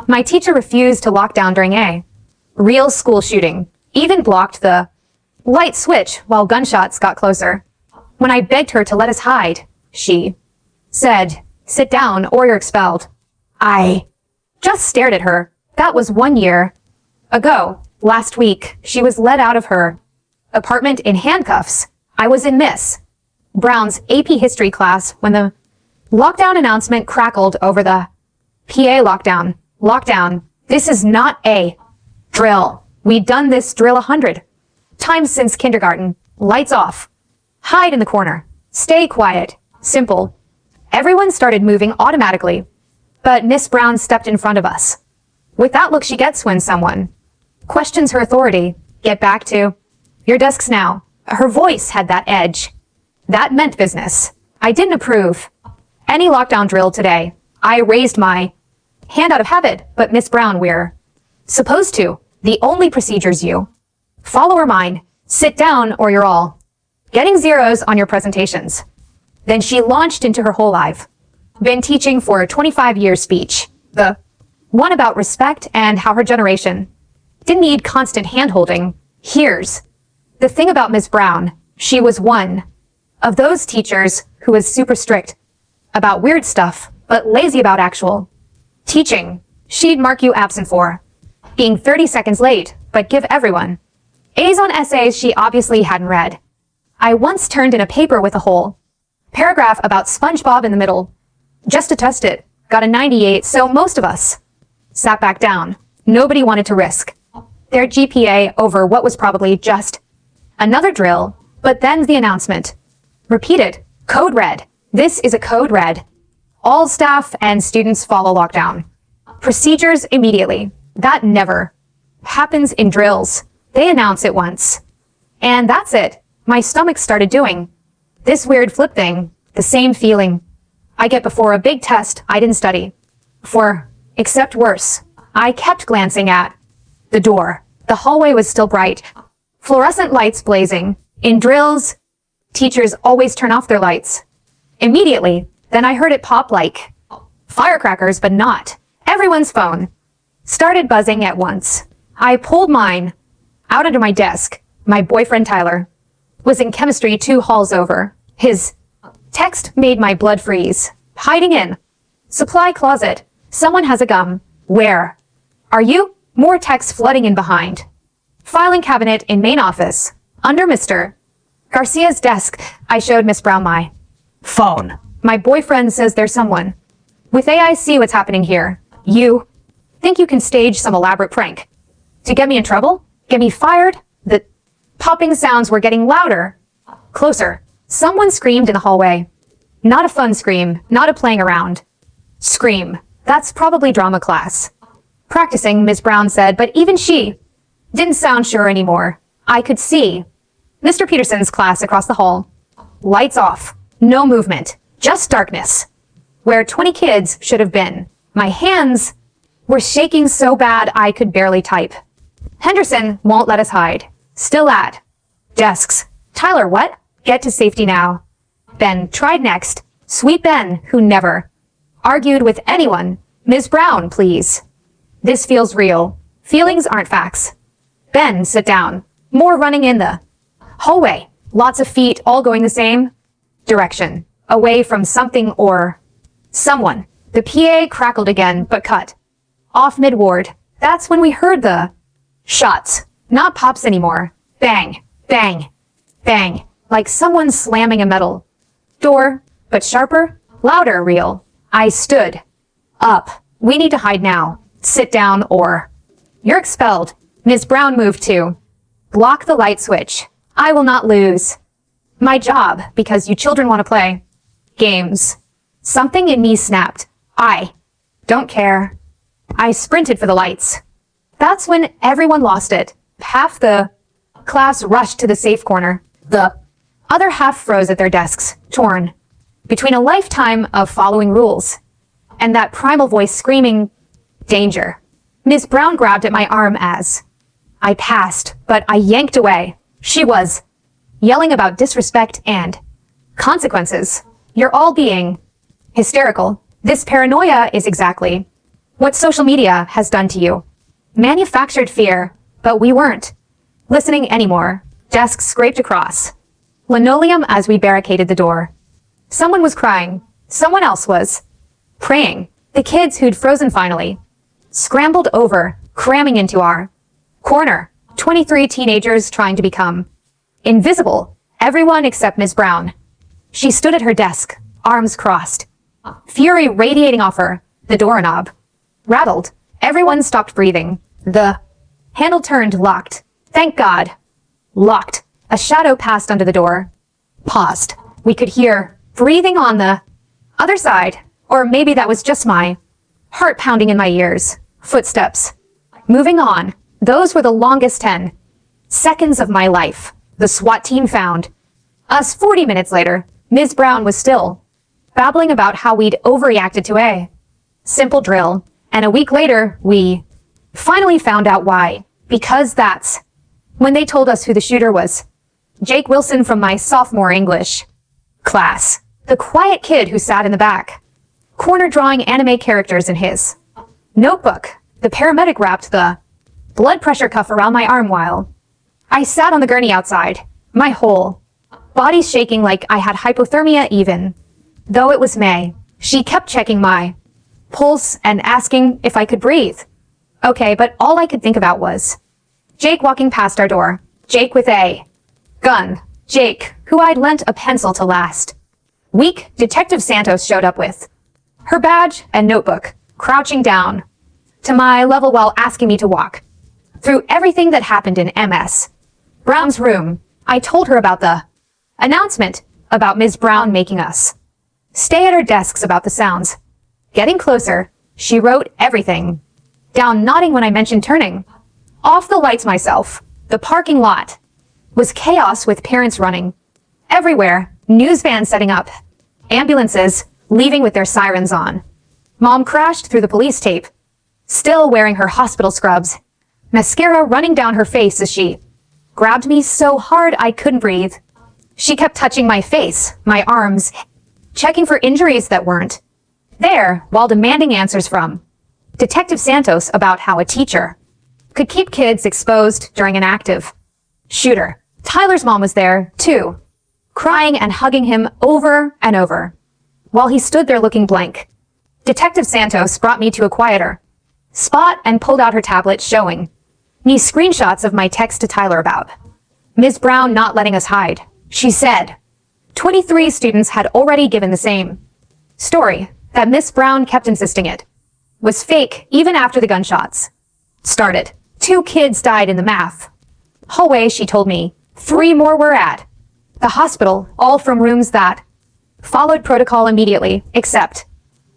My teacher refused to lock down during a real school shooting, even blocked the light switch while gunshots got closer. When I begged her to let us hide, she said, "Sit down or you're expelled." I just stared at her. That was 1 year ago. Last week, she was led out of her apartment in handcuffs. I was in Miss Brown's AP history class when the lockdown announcement crackled over the PA lockdown. Lockdown. This is not a drill. We'd done this drill 100 times since kindergarten. Lights off. Hide in the corner. Stay quiet. Simple. Everyone started moving automatically, but Miss Brown stepped in front of us. With that look she gets when someone questions her authority. Get back to your desks now. Her voice had that edge. That meant business. I didn't approve any lockdown drill today. I raised my hand out of habit, but Miss Brown, we're supposed to. The only procedures you follow are mine. Sit down or you're all getting zeros on your presentations. Then she launched into her whole life. Been teaching for 25 years speech. The one about respect and how her generation didn't need constant hand-holding. Here's the thing about Miss Brown. She was one of those teachers who was super strict about weird stuff, but lazy about actual teaching. She'd mark you absent for being 30 seconds late, but give everyone A's on essays she obviously hadn't read. I once turned in a paper with a whole paragraph about SpongeBob in the middle, just to test it. Got a 98, so most of us sat back down. Nobody wanted to risk their GPA over what was probably just another drill. But then the announcement repeated, code red. This is a code red. All staff and students follow lockdown procedures immediately. That never happens in drills. They announce it once, and that's it. My stomach started doing this weird flip thing, the same feeling I get before a big test I didn't study for, except worse. I kept glancing at the door. The hallway was still bright, fluorescent lights blazing. In drills, teachers always turn off their lights immediately. Then I heard it pop like firecrackers, but not. Everyone's phone started buzzing at once. I pulled mine out under my desk. My boyfriend Tyler was in chemistry 2 halls over. His text made my blood freeze. Hiding in supply closet. Someone has a gum. Where are you? More text flooding in behind. Filing cabinet in main office. Under Mr. Garcia's desk, I showed Miss Brown my phone. My boyfriend says there's someone with AI. See what's happening here. You think you can stage some elaborate prank to get me in trouble? Get me fired? The popping sounds were getting louder. Closer. Someone screamed in the hallway. Not a fun scream, not a playing around scream. That's probably drama class practicing, Miss Brown said, but even she didn't sound sure anymore. I could see Mr. Peterson's class across the hall. Lights off. No movement. Just darkness. Where 20 kids should have been. My hands were shaking so bad I could barely type. Henderson won't let us hide. Still at desks. Tyler, what? Get to safety now. Ben tried next. Sweet Ben, who never argued with anyone. Ms. Brown, please. This feels real. Feelings aren't facts. Ben, sit down. More running in the hallway. Lots of feet, all going the same direction. Away from something or someone. The PA crackled again, but cut off mid-ward. That's when we heard the shots. Not pops anymore. Bang, bang, bang. Like someone slamming a metal door, but sharper, louder, real. I stood up. We need to hide now. Sit down or you're expelled. Ms. Brown moved to block the light switch. I will not lose my job because you children want to play games. Something in me snapped. I don't care. I sprinted for the lights. That's when everyone lost it. Half the class rushed to the safe corner. The other half froze at their desks, torn between a lifetime of following rules and that primal voice screaming, danger. Ms. Brown grabbed at my arm as I passed, but I yanked away. She was yelling about disrespect and consequences. You're all being hysterical. This paranoia is exactly What social media has done to you. Manufactured fear, but we weren't listening anymore. Desks scraped across linoleum as we barricaded the door. Someone was crying. Someone else was praying. The kids who'd frozen finally scrambled over, cramming into our corner. 23 teenagers trying to become invisible. Everyone except Ms. Brown. She stood at her desk, arms crossed, fury radiating off her. The doorknob rattled. Everyone stopped breathing. The handle turned, locked. Thank God. Locked. A shadow passed under the door. Paused. We could hear breathing on the other side. Or maybe that was just my heart pounding in my ears. Footsteps. Moving on. Those were the longest 10 seconds of my life. The SWAT team found us 40 minutes later. Ms. Brown was still babbling about how we'd overreacted to a simple drill. And a week later, we finally found out why. Because that's when they told us who the shooter was. Jake Wilson from my sophomore English class. The quiet kid who sat in the back corner drawing anime characters in his notebook. The paramedic wrapped the blood pressure cuff around my arm while I sat on the gurney outside, my whole body shaking like I had hypothermia even though it was May. She kept checking my pulse and asking if I could breathe. Okay, but all I could think about was Jake walking past our door. Jake with a gun. Jake, who I'd lent a pencil to last week. Detective Santos showed up with her badge and notebook, crouching down to my level while asking me to walk through everything that happened in MS Brown's room. I told her about the announcement about Ms. Brown making us stay at our desks, about the sounds getting closer. She wrote everything down, nodding when I mentioned turning off the lights myself. The parking lot was chaos with parents running everywhere, news vans setting up, ambulances leaving with their sirens on. Mom crashed through the police tape, still wearing her hospital scrubs, mascara running down her face as she grabbed me so hard I couldn't breathe. She kept touching my face, my arms, checking for injuries that weren't there while demanding answers from Detective Santos about how a teacher could keep kids exposed during an active shooter. Tyler's mom was there, too, crying and hugging him over and over while he stood there looking blank. Detective Santos brought me to a quieter spot and pulled out her tablet, showing me screenshots of my text to Tyler about Ms. Brown not letting us hide. She said 23 students had already given the same story, that Miss Brown kept insisting it was fake even after the gunshots started. 2 kids died in the math hallway, she told me. 3 more were at the hospital, all from rooms that followed protocol immediately, except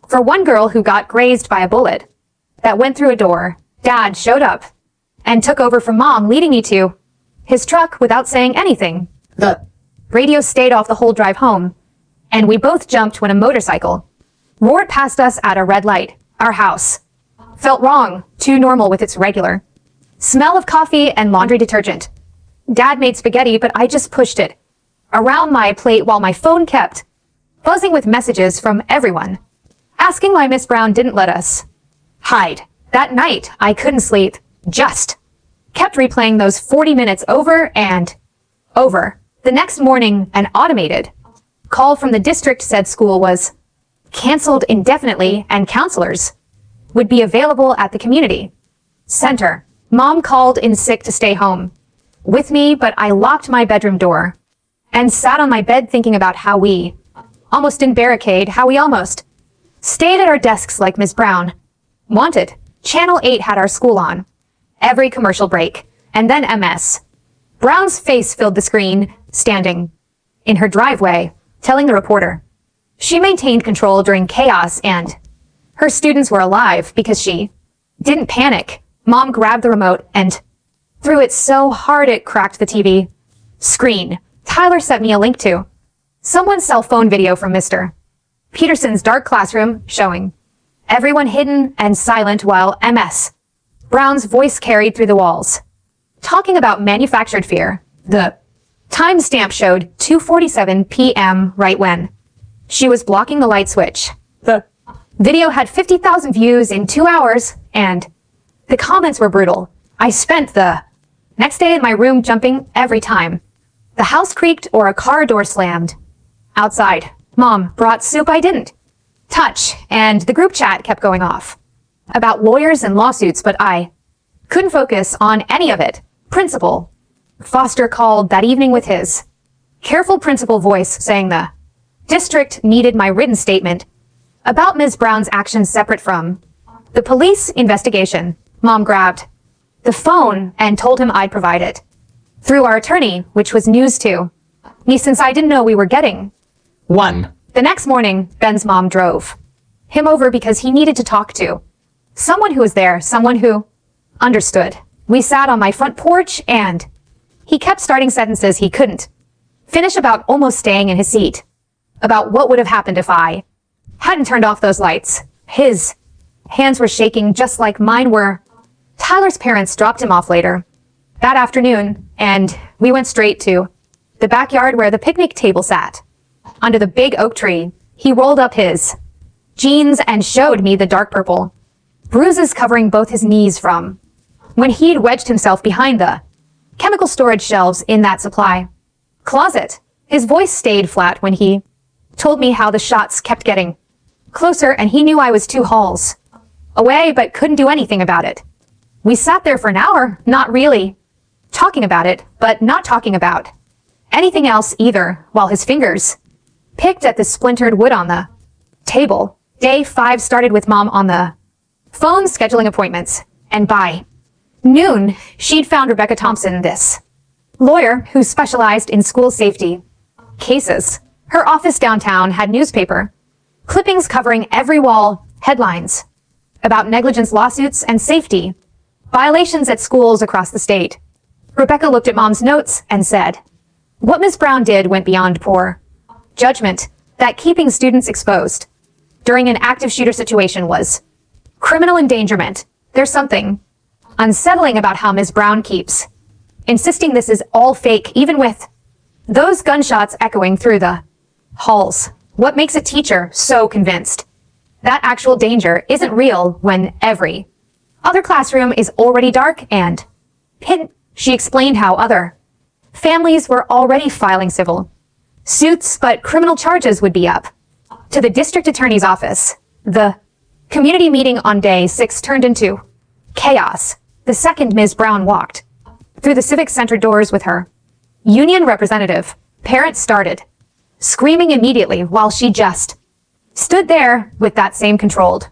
for one girl who got grazed by a bullet that went through a door. Dad showed up and took over from Mom, leading me to his truck without saying anything. The radio stayed off the whole drive home, and we both jumped when a motorcycle roared past us at a red light. Our house felt wrong, too normal with its regular smell of coffee and laundry detergent. Dad made spaghetti, but I just pushed it around my plate while my phone kept buzzing with messages from everyone, asking why Miss Brown didn't let us hide. That night, I couldn't sleep, just kept replaying those 40 minutes over and over. The next morning, an automated call from the district said school was canceled indefinitely and counselors would be available at the community center. Mom called in sick to stay home with me, but I locked my bedroom door and sat on my bed thinking about how we almost didn't barricade, how we almost stayed at our desks like Ms. Brown wanted. Channel 8 had our school on every commercial break, and then MS Brown's face filled the screen, standing in her driveway, telling the reporter she maintained control during chaos and her students were alive because she didn't panic. Mom grabbed the remote and threw it so hard it cracked the TV screen. Tyler sent me a link to someone's cell phone video from Mr. Peterson's dark classroom, showing everyone hidden and silent while MS Brown's voice carried through the walls, talking about manufactured fear. The timestamp showed 2:47 p.m. right when she was blocking the light switch. The Video had 50,000 views in 2 hours, and the comments were brutal. I spent the next day in my room jumping every time the house creaked or a car door slammed. Outside, Mom brought soup I didn't touch, and the group chat kept going off about lawyers and lawsuits, but I couldn't focus on any of it. Principal Foster called that evening with his careful principal voice, saying the district needed my written statement about Ms. Brown's actions separate from the police investigation. Mom grabbed the phone and told him I'd provide it through our attorney, which was news to me since I didn't know we were getting one. The next morning, Ben's mom drove him over because he needed to talk to someone who was there, someone who understood. We sat on my front porch and he kept starting sentences he couldn't finish about almost staying in his seat, about what would have happened if I hadn't turned off those lights. His hands were shaking just like mine were. Tyler's parents dropped him off later that afternoon, and we went straight to the backyard where the picnic table sat. Under the big oak tree, he rolled up his jeans and showed me the dark purple bruises covering both his knees from when he'd wedged himself behind the chemical storage shelves in that supply closet. His voice stayed flat when he told me how the shots kept getting closer and he knew I was 2 halls away but couldn't do anything about it. We sat there for an hour, not really talking about it, but not talking about anything else either, while his fingers picked at the splintered wood on the table. Day 5 started with Mom on the phone scheduling appointments, and by noon, she'd found Rebecca Thompson, this lawyer who specialized in school safety cases. Her office downtown had newspaper clippings covering every wall, headlines about negligence lawsuits and safety violations at schools across the state. Rebecca looked at Mom's notes and said, what Ms. Brown did went beyond poor judgment, that keeping students exposed during an active shooter situation was criminal endangerment. There's something unsettling about how Ms. Brown keeps insisting this is all fake, even with those gunshots echoing through the halls. What makes a teacher so convinced that actual danger isn't real when every other classroom is already dark and hidden? She explained how other families were already filing civil suits, but criminal charges would be up to the district attorney's office. The community meeting on day 6 turned into chaos. The second Ms. Brown walked through the civic center doors with her union representative, parents started screaming immediately while she just stood there with that same controlled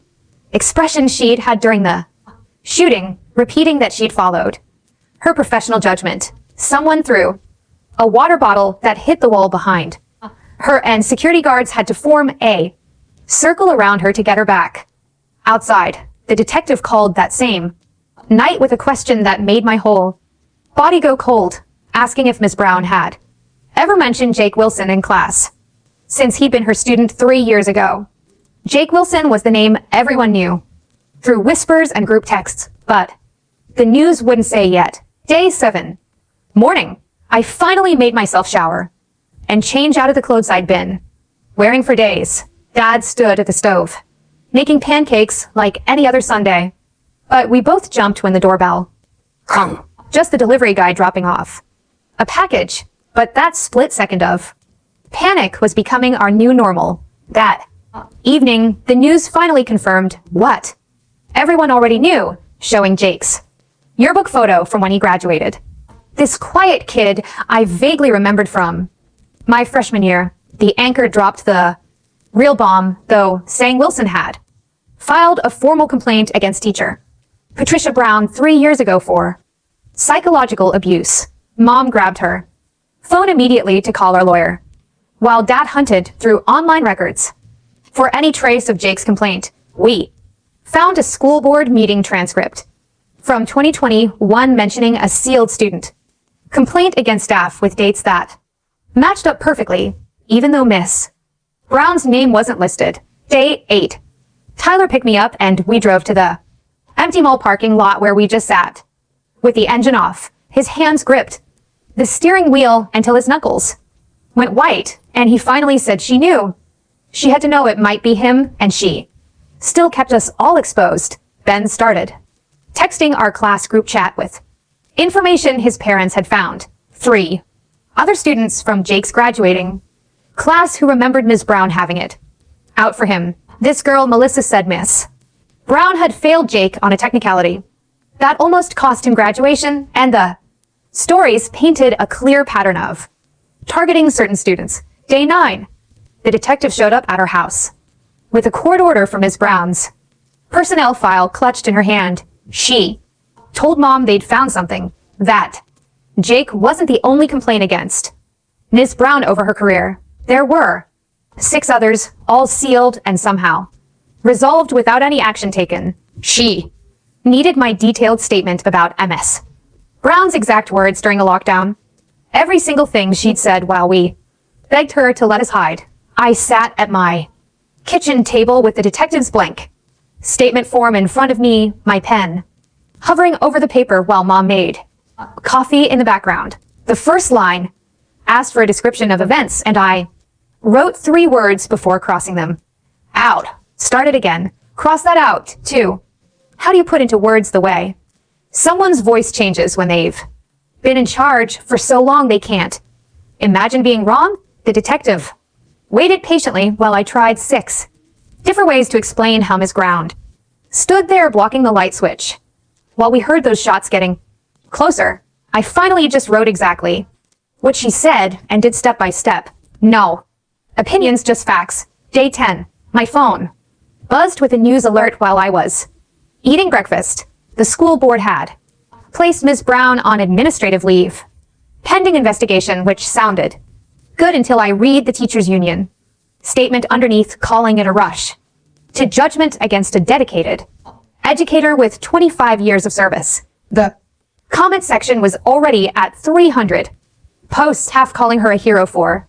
expression she'd had during the shooting, repeating that she'd followed her professional judgment. Someone threw a water bottle that hit the wall behind her, and security guards had to form a circle around her to get her back outside. The detective called that same night with a question that made my whole body go cold, asking if Ms. Brown had ever mentioned Jake Wilson in class since he'd been her student 3 years ago. Jake Wilson was the name everyone knew through whispers and group texts, but the news wouldn't say yet. Day 7. Morning. I finally made myself shower and change out of the clothes I'd been wearing for days. Dad stood at the stove, making pancakes like any other Sunday, but we both jumped when the doorbell rang. Just the delivery guy dropping off a package, but that split second of panic was becoming our new normal. That evening, the news finally confirmed what everyone already knew, showing Jake's yearbook photo from when he graduated. This quiet kid I vaguely remembered from my freshman year. The anchor dropped the real bomb, though, saying Wilson had filed a formal complaint against teacher Patricia Brown 3 years ago for psychological abuse. Mom grabbed her phone immediately to call our lawyer, while Dad hunted through online records for any trace of Jake's complaint. We found a school board meeting transcript from 2021 mentioning a sealed student complaint against staff with dates that matched up perfectly, even though Miss Brown's name wasn't listed. Day 8. Tyler picked me up and we drove to the empty mall parking lot where we just sat, with the engine off. His hands gripped the steering wheel until his knuckles went white, and he finally said she knew. She had to know it might be him, and she still kept us all exposed. Ben started texting our class group chat with information his parents had found. 3. Other students from Jake's graduating class who remembered Ms. Brown having it out for him. This girl, Melissa, said Miss Brown had failed Jake on a technicality that almost cost him graduation, and the stories painted a clear pattern of targeting certain students. Day 9. The detective showed up at her house with a court order from Ms. Brown's personnel file clutched in her hand. She told Mom they'd found something that Jake wasn't the only complaint against Ms. Brown over her career. There were 6 others, all sealed and somehow resolved without any action taken. She needed my detailed statement about Ms. Brown's exact words during a lockdown. Every single thing she'd said while we begged her to let us hide. I sat at my kitchen table with the detective's blank statement form in front of me, my pen hovering over the paper while Mom made coffee in the background. The first line asked for a description of events, and I wrote 3 words before crossing them out. Started again. Cross that out, too. How do you put into words the way someone's voice changes when they've been in charge for so long they can't imagine being wrong? The detective waited patiently while I tried 6 different ways to explain how Ms. Brown stood there blocking the light switch while we heard those shots getting closer. I finally just wrote exactly what she said and did step by step. No opinions, just facts. Day 10. My phone buzzed with a news alert while I was eating breakfast. The school board had placed Ms. Brown on administrative leave, pending investigation, which sounded good until I read the teachers' union statement underneath, calling it a rush to judgment against a dedicated educator with 25 years of service. The comment section was already at 300 posts, half calling her a hero for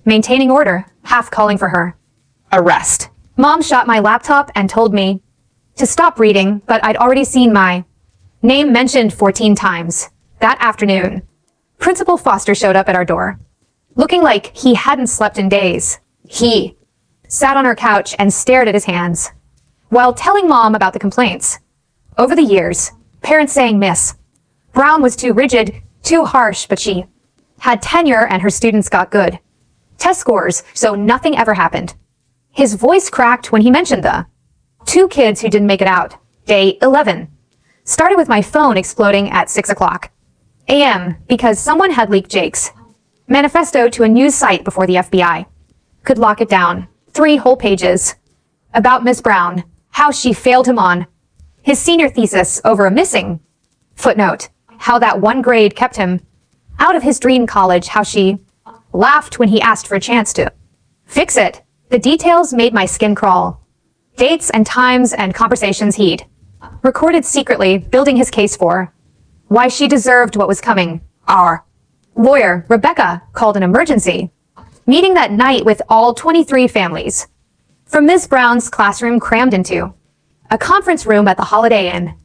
maintaining order, half calling for her arrest. Mom shot my laptop and told me to stop reading, but I'd already seen my name mentioned 14 times. That afternoon, Principal Foster showed up at our door, looking like he hadn't slept in days. He sat on her couch and stared at his hands while telling Mom about the complaints. Over the years, parents saying Miss Brown was too rigid, too harsh, but she had tenure and her students got good test scores, so nothing ever happened. His voice cracked when he mentioned the 2 kids who didn't make it out. Day 11 started with my phone exploding at 6 o'clock a.m. because someone had leaked Jake's manifesto to a news site before the FBI could lock it down. 3 whole pages about Ms. Brown, how she failed him on his senior thesis over a missing footnote, how that 1 grade kept him out of his dream college, how she laughed when he asked for a chance to fix it. The details made my skin crawl. Dates and times and conversations he'd recorded secretly, building his case for why she deserved what was coming. Our lawyer, Rebecca, called an emergency meeting that night with all 23 families from Ms. Brown's classroom crammed into a conference room at the Holiday Inn.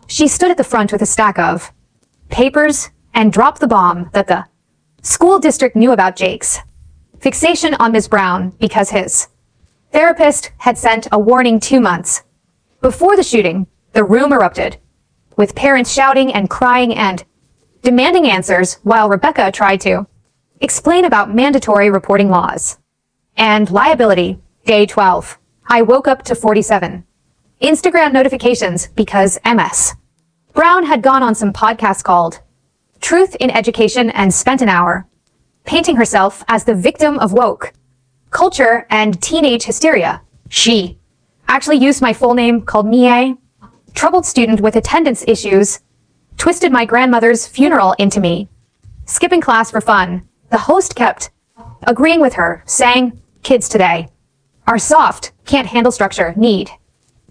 She stood at the front with a stack of papers and dropped the bomb that the school district knew about Jake's fixation on Ms. Brown because his therapist had sent a warning 2 months before the shooting. The room erupted with parents shouting and crying and demanding answers while Rebecca tried to explain about mandatory reporting laws and liability. Day 12. I woke up to 47 Instagram notifications because Ms. Brown had gone on some podcast called Truth in Education and spent an hour painting herself as the victim of woke culture and teenage hysteria. She actually used my full name, called me a troubled student with attendance issues, twisted my grandmother's funeral into me skipping class for fun. The host kept agreeing with her, saying, kids today are soft, can't handle structure, need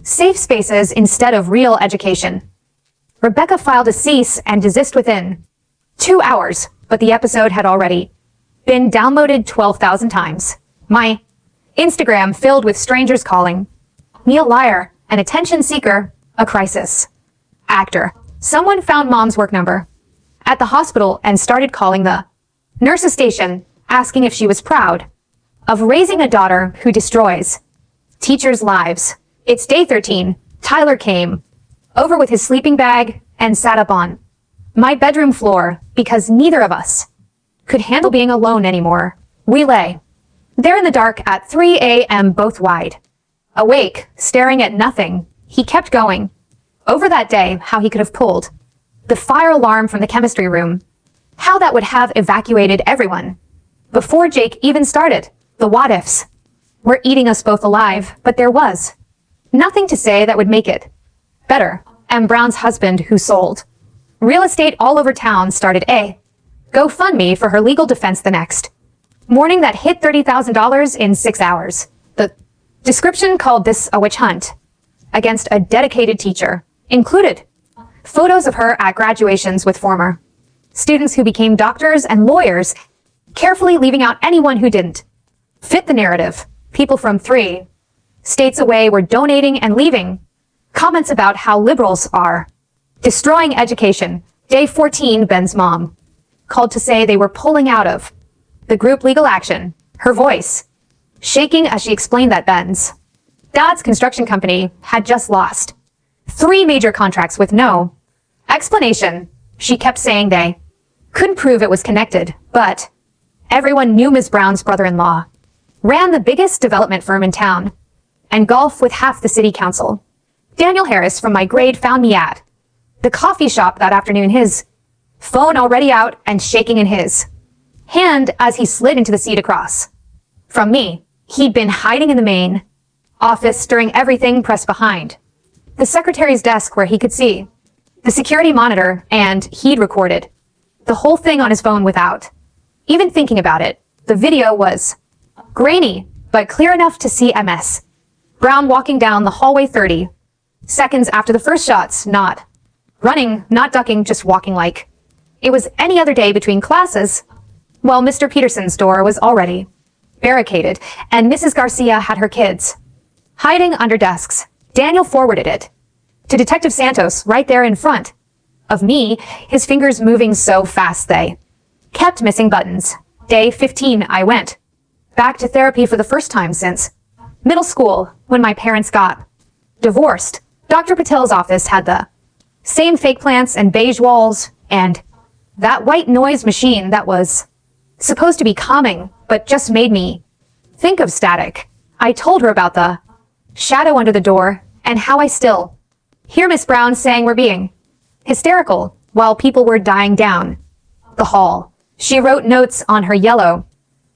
safe spaces instead of real education. Rebecca filed a cease and desist within 2 hours, but the episode had already been downloaded 12,000 times. My Instagram filled with strangers calling me a liar, an attention seeker, a crisis actor. Someone found Mom's work number at the hospital and started calling the nurse's station, asking if she was proud of raising a daughter who destroys teachers' lives. It's day 13. Tyler came over with his sleeping bag and sat up on my bedroom floor because neither of us could handle being alone anymore. We lay there in the dark at 3 a.m. both wide awake, staring at nothing. He kept going over that day, how he could have pulled the fire alarm from the chemistry room, how that would have evacuated everyone before Jake even started. The what ifs were eating us both alive, but there was nothing to say that would make it better. M. Brown's husband, who sold real estate all over town, started a GoFundMe for her legal defense the next morning that hit $30,000 in 6 hours. The description called this a witch hunt against a dedicated teacher, included photos of her at graduations with former students who became doctors and lawyers, carefully leaving out anyone who didn't fit the narrative. People from 3 states away were donating and leaving comments about how liberals are destroying education. Day 14, Ben's mom called to say they were pulling out of the group legal action, her voice shaking as she explained that Ben's dad's construction company had just lost 3 major contracts with no explanation. She kept saying they couldn't prove it was connected, but everyone knew Ms. Brown's brother-in-law ran the biggest development firm in town and golf with half the city council. Daniel Harris from my grade found me at the coffee shop that afternoon, his phone already out and shaking in his hand as he slid into the seat across from me. He'd been hiding in the main office during everything pressed behind the secretary's desk where he could see the security monitor, and he'd recorded the whole thing on his phone without even thinking about it. The video was grainy, but clear enough to see Ms. Brown walking down the hallway 30 seconds after the first shots, not running, not ducking, just walking like it was any other day between classes. While Mr. Peterson's door was already barricaded and Mrs. Garcia had her kids hiding under desks. Daniel forwarded it to Detective Santos right there in front of me, his fingers moving so fast they kept missing buttons. Day 15, I went back to therapy for the first time since middle school when my parents got divorced. Dr. Patel's office had the same fake plants and beige walls and that white noise machine that was supposed to be calming, but just made me think of static. I told her about the shadow under the door and how I still hear Miss Brown saying we're being hysterical while people were dying down the hall. She wrote notes on her yellow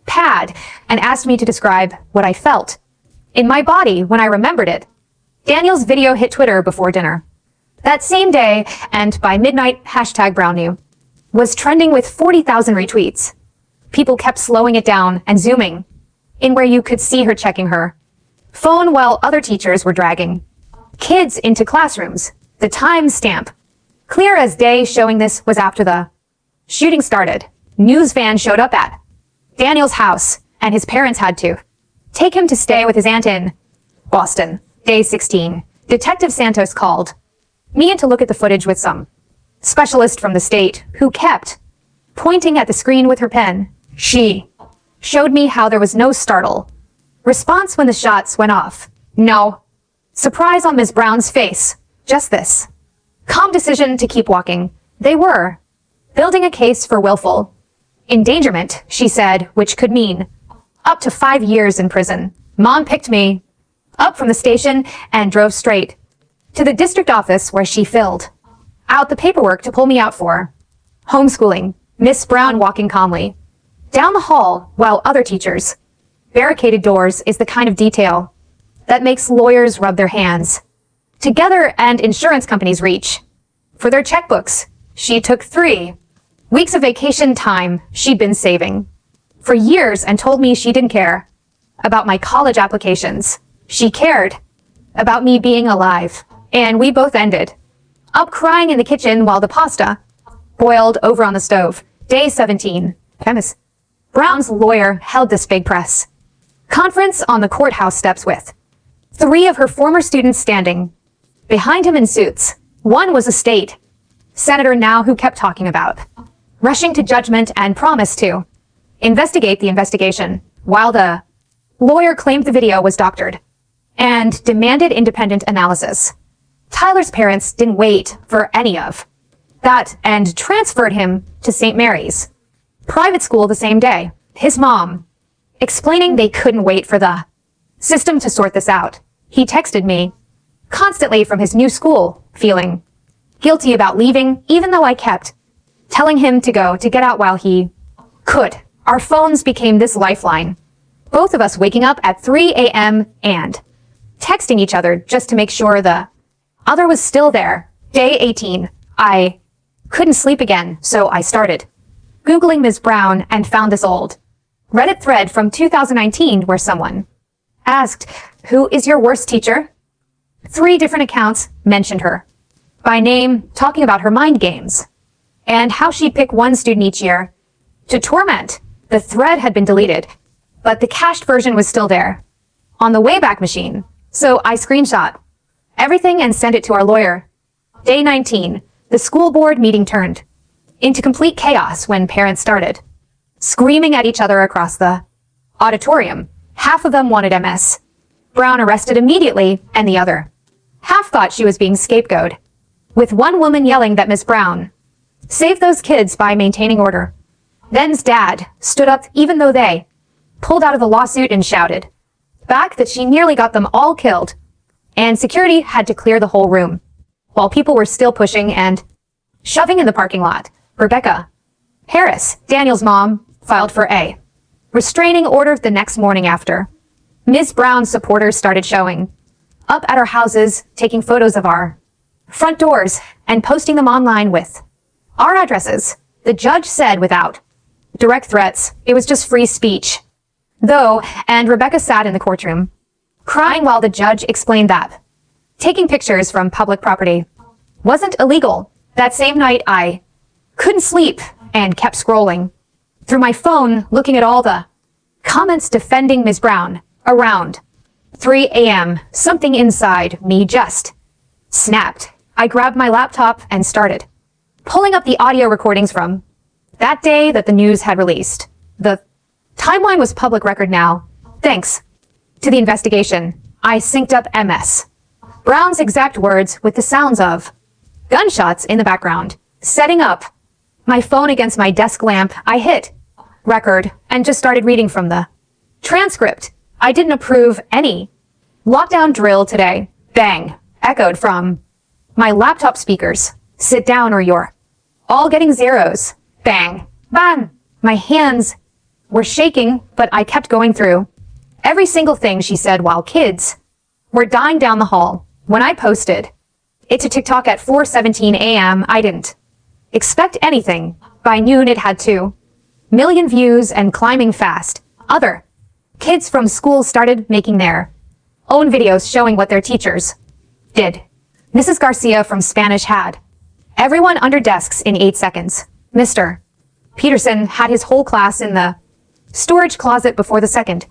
pad and asked me to describe what I felt in my body when I remembered it. Daniel's video hit Twitter before dinner that same day, and by midnight, #BrownNew was trending with 40,000 retweets. People kept slowing it down and zooming in where you could see her checking her phone while other teachers were dragging kids into classrooms. The time stamp, clear as day, showing this was after the shooting started. News van showed up at Daniel's house, and his parents had to take him to stay with his aunt in Boston. Day 16, Detective Santos called me in to look at the footage with some specialist from the state who kept pointing at the screen with her pen. She showed me how there was no startle response when the shots went off. No surprise on Ms. Brown's face. Just this calm decision to keep walking. They were building a case for willful endangerment, she said, which could mean up to 5 years in prison. Mom picked me up from the station and drove straight to the district office where she filled out the paperwork to pull me out for homeschooling. Miss Brown walking calmly down the hall while other teachers barricaded doors is the kind of detail that makes lawyers rub their hands together and insurance companies reach for their checkbooks. She took 3 weeks of vacation time she'd been saving for years and told me she didn't care about my college applications. She cared about me being alive. And we both ended up crying in the kitchen while the pasta boiled over on the stove. Day 17, Ms. Brown's lawyer held this big press conference on the courthouse steps with 3 of her former students standing behind him in suits. One was a state senator now who kept talking about rushing to judgment and promised to investigate the investigation, while the lawyer claimed the video was doctored and demanded independent analysis. Tyler's parents didn't wait for any of that and transferred him to St. Mary's private school the same day. His mom, explaining they couldn't wait for the system to sort this out. He texted me constantly from his new school, feeling guilty about leaving, even though I kept telling him to get out while he could. Our phones became this lifeline. Both of us waking up at 3 a.m. and texting each other just to make sure the other was still there. Day 18. I couldn't sleep again, so I started Googling Ms. Brown and found this old Reddit thread from 2019 where someone asked, "Who is your worst teacher?" 3 different accounts mentioned her by name, talking about her mind games and how she'd pick one student each year to torment. The thread had been deleted, but the cached version was still there on the Wayback Machine. So I screenshot everything and sent it to our lawyer. Day 19, the school board meeting turned into complete chaos when parents started screaming at each other across the auditorium. Half of them wanted Ms. Brown arrested immediately, and the other half thought she was being scapegoated, with one woman yelling that Ms. Brown saved those kids by maintaining order. Then's dad stood up even though they pulled out of the lawsuit and shouted back that she nearly got them all killed, and security had to clear the whole room while people were still pushing and shoving in the parking lot. Rebecca Harris, Daniel's mom, filed for a restraining order the next morning after Ms. Brown's supporters started showing up at our houses, taking photos of our front doors and posting them online with our addresses. The judge said without direct threats, it was just free speech, though, and Rebecca sat in the courtroom, crying while the judge explained that taking pictures from public property wasn't illegal. That same night, I couldn't sleep and kept scrolling through my phone, looking at all the comments defending Ms. Brown. Around 3 a.m., something inside me just snapped. I grabbed my laptop and started pulling up the audio recordings from that day that the news had released. The timeline was public record now. Thanks to the investigation, I synced up Ms. Brown's exact words with the sounds of gunshots in the background. Setting up my phone against my desk lamp, I hit record and just started reading from the transcript. I didn't approve any lockdown drill today. Bang, echoed from my laptop speakers. Sit down or you're all getting zeros. Bang, bang. My hands were shaking, but I kept going through every single thing she said while kids were dying down the hall. When I posted it to TikTok at 4:17 a.m., I didn't expect anything. By noon, it had 2 million views and climbing fast. Other kids from school started making their own videos showing what their teachers did. Mrs. Garcia from Spanish had everyone under desks in 8 seconds. Mr. Peterson had his whole class in the storage closet before the second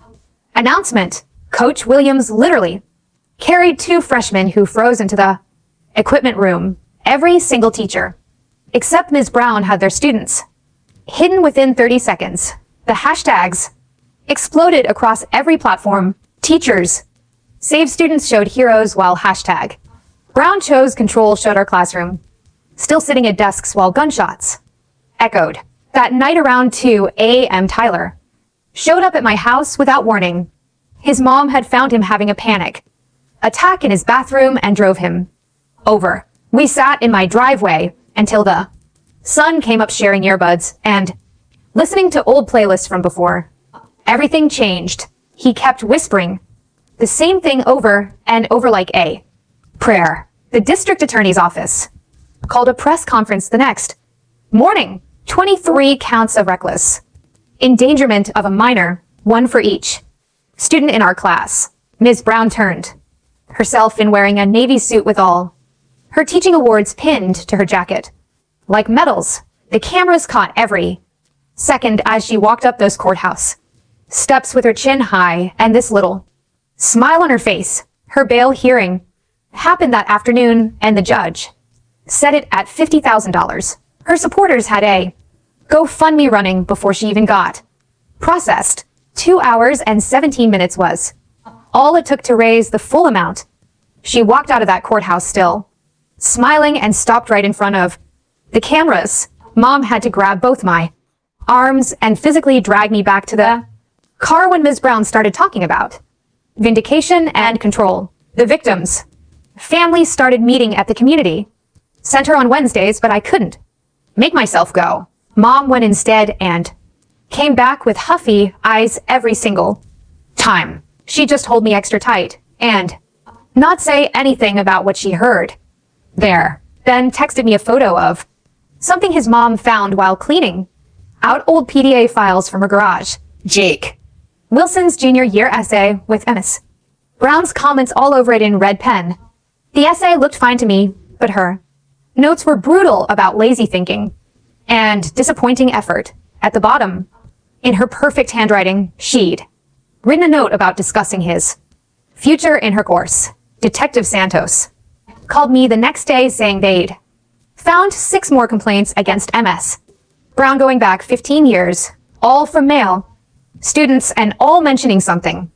announcement. Coach Williams literally carried 2 freshmen who froze into the equipment room. Every single teacher, except Ms. Brown, had their students hidden within 30 seconds. The hashtags exploded across every platform. Teachers Save Students showed heroes while hashtag Brown chose control showed our classroom still sitting at desks while gunshots echoed. That night around 2 a.m. Tyler showed up at my house without warning. His mom had found him having a panic attack in his bathroom and drove him over. We sat in my driveway until the sun came up, sharing earbuds and listening to old playlists from before everything changed. He kept whispering the same thing over and over like a prayer. The district attorney's office called a press conference the next morning. 23 counts of reckless endangerment of a minor, 1 for each student in our class. Ms. Brown turned herself in wearing a navy suit with all her teaching awards pinned to her jacket like medals. The cameras caught every second as she walked up those courthouse steps with her chin high and this little smile on her face. Her bail hearing happened that afternoon, and the judge set it at $50,000. Her supporters had a GoFundMe running before she even got processed. 2 hours and 17 minutes was all it took to raise the full amount. She walked out of that courthouse still, smiling, and stopped right in front of the cameras. Mom had to grab both my arms and physically drag me back to the car when Ms. Brown started talking about vindication and control. The victims' families started meeting at the community center on Wednesdays, but I couldn't make myself go. Mom went instead and came back with huffy eyes every single time. She just hold me extra tight and not say anything about what she heard there. Then texted me a photo of something his mom found while cleaning out old PDA files from her garage. Jake Wilson's junior year essay with Ms. Brown's comments all over it in red pen. The essay looked fine to me, but her notes were brutal about lazy thinking and disappointing effort. At the bottom, in her perfect handwriting, she'd written a note about discussing his future in her course. Detective Santos called me the next day saying they'd found 6 more complaints against Ms. Brown going back 15 years, all from male students and all mentioning something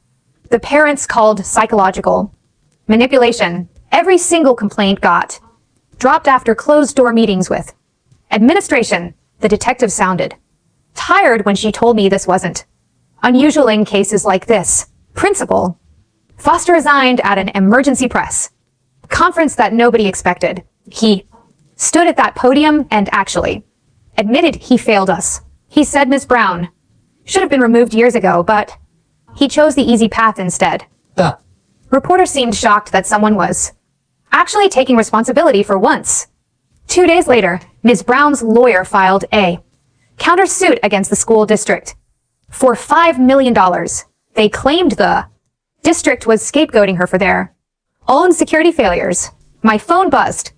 the parents called psychological manipulation. Every single complaint got dropped after closed-door meetings with administration. The detective sounded tired when she told me this wasn't unusual in cases like this. Principal Foster resigned at an emergency press conference that nobody expected. He stood at that podium and actually admitted he failed us. He said Ms. Brown should have been removed years ago, but he chose the easy path instead. The reporter seemed shocked that someone was actually taking responsibility for once. 2 days later, Ms. Brown's lawyer filed a countersuit against the school district for $5 million. They claimed the district was scapegoating her for their own security failures. My phone buzzed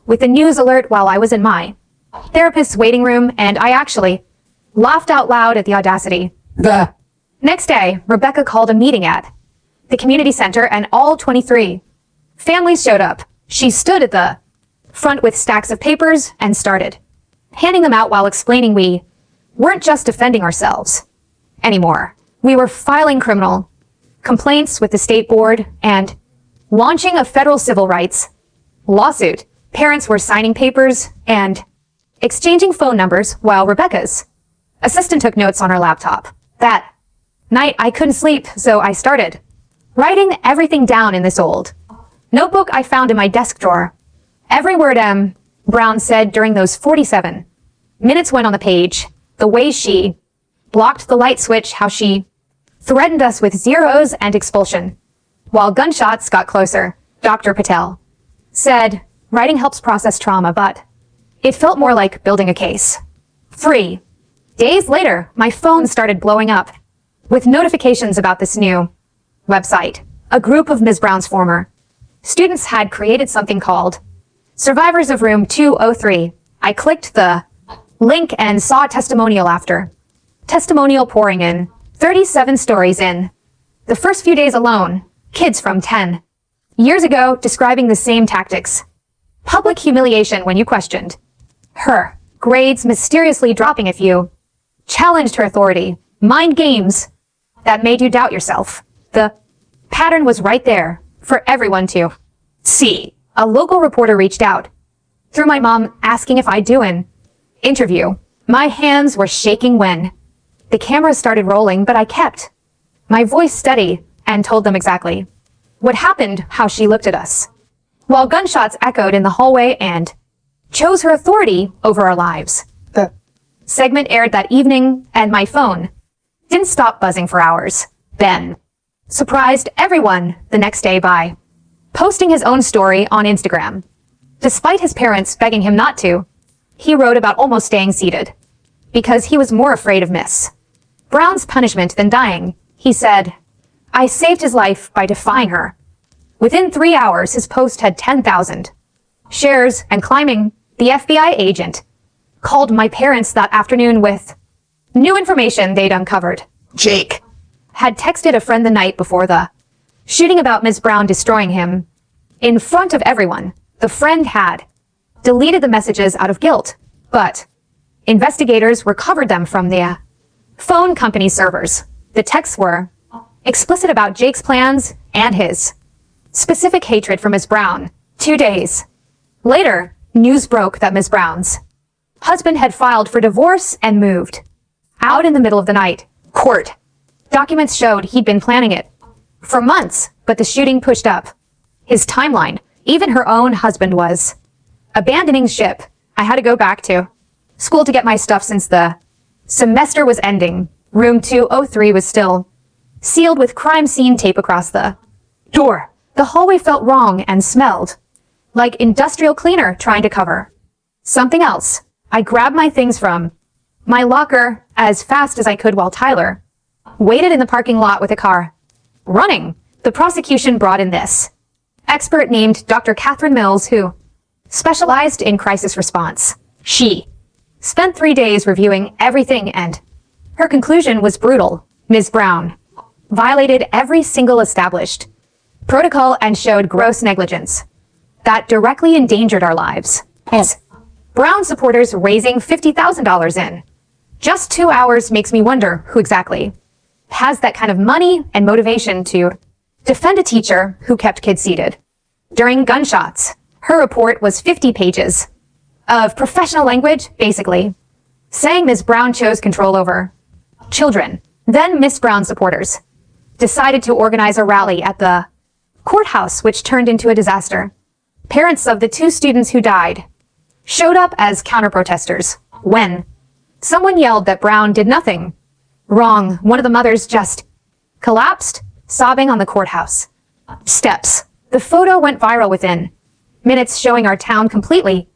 with a news alert while I was in my therapist's waiting room, and I actually laughed out loud at the audacity. The next day, Rebecca called a meeting at the community center, and all 23 families showed up. She stood at the front with stacks of papers and started handing them out while explaining we weren't just defending ourselves anymore. We were filing criminal complaints with the state board and launching a federal civil rights lawsuit. Parents were signing papers and exchanging phone numbers while Rebecca's assistant took notes on her laptop. That night I couldn't sleep, so I started writing everything down in this old notebook I found in my desk drawer. Every word Brown said during those 47 minutes went on the page. The way she blocked the light switch, how she threatened us with zeros and expulsion while gunshots got closer. Dr. Patel said writing helps process trauma, but it felt more like building a case. 3 days later, my phone started blowing up with notifications about this new website. A group of Ms. Brown's former students had created something called Survivors of Room 203. I clicked the link and saw a testimonial after testimonial pouring in. 37 stories in the first few days alone. Kids from 10 years ago describing the same tactics. Public humiliation when you questioned her grades, mysteriously dropping if you challenged her authority. Mind games that made you doubt yourself. The pattern was right there for everyone to see. A local reporter reached out through my mom asking if I'd do an interview. My hands were shaking when the camera started rolling, but I kept my voice steady and told them exactly what happened, how she looked at us while gunshots echoed in the hallway and chose her authority over our lives. The segment aired that evening, and my phone didn't stop buzzing for hours. Ben surprised everyone the next day by posting his own story on Instagram. Despite his parents begging him not to, he wrote about almost staying seated because he was more afraid of Miss Brown's punishment than dying. He said, "I saved his life by defying her." Within 3 hours, his post had 10,000 shares and climbing. The FBI agent called my parents that afternoon with new information they'd uncovered. Jake had texted a friend the night before the shooting about Ms. Brown destroying him in front of everyone. The friend had deleted the messages out of guilt, but investigators recovered them from the phone company servers. The texts were explicit about Jake's plans and his specific hatred for Ms. Brown. 2 days later, news broke that Ms. Brown's husband had filed for divorce and moved out in the middle of the night. Court documents showed he'd been planning it for months, but the shooting pushed up his timeline. Even her own husband was abandoning ship. I had to go back to school to get my stuff since the semester was ending. Room 203 was still sealed with crime scene tape across the door. The hallway felt wrong and smelled like industrial cleaner trying to cover something else. I grabbed my things from my locker as fast as I could while Tyler waited in the parking lot with a car running. The prosecution brought in this expert named Dr. Catherine Mills, who specialized in crisis response. She spent 3 days reviewing everything, and her conclusion was brutal. Ms. Brown violated every single established protocol and showed gross negligence that directly endangered our lives. As Brown supporters raising $50,000 in just 2 hours makes me wonder who exactly has that kind of money and motivation to defend a teacher who kept kids seated during gunshots. Her report was 50 pages of professional language, basically saying Ms. Brown chose control over children. Then Ms. Brown supporters decided to organize a rally at the courthouse, which turned into a disaster. Parents of the 2 students who died showed up as counter-protesters. When someone yelled that Brown did nothing wrong, one of the mothers just collapsed, sobbing on the courthouse steps. The photo went viral within minutes, showing our town completely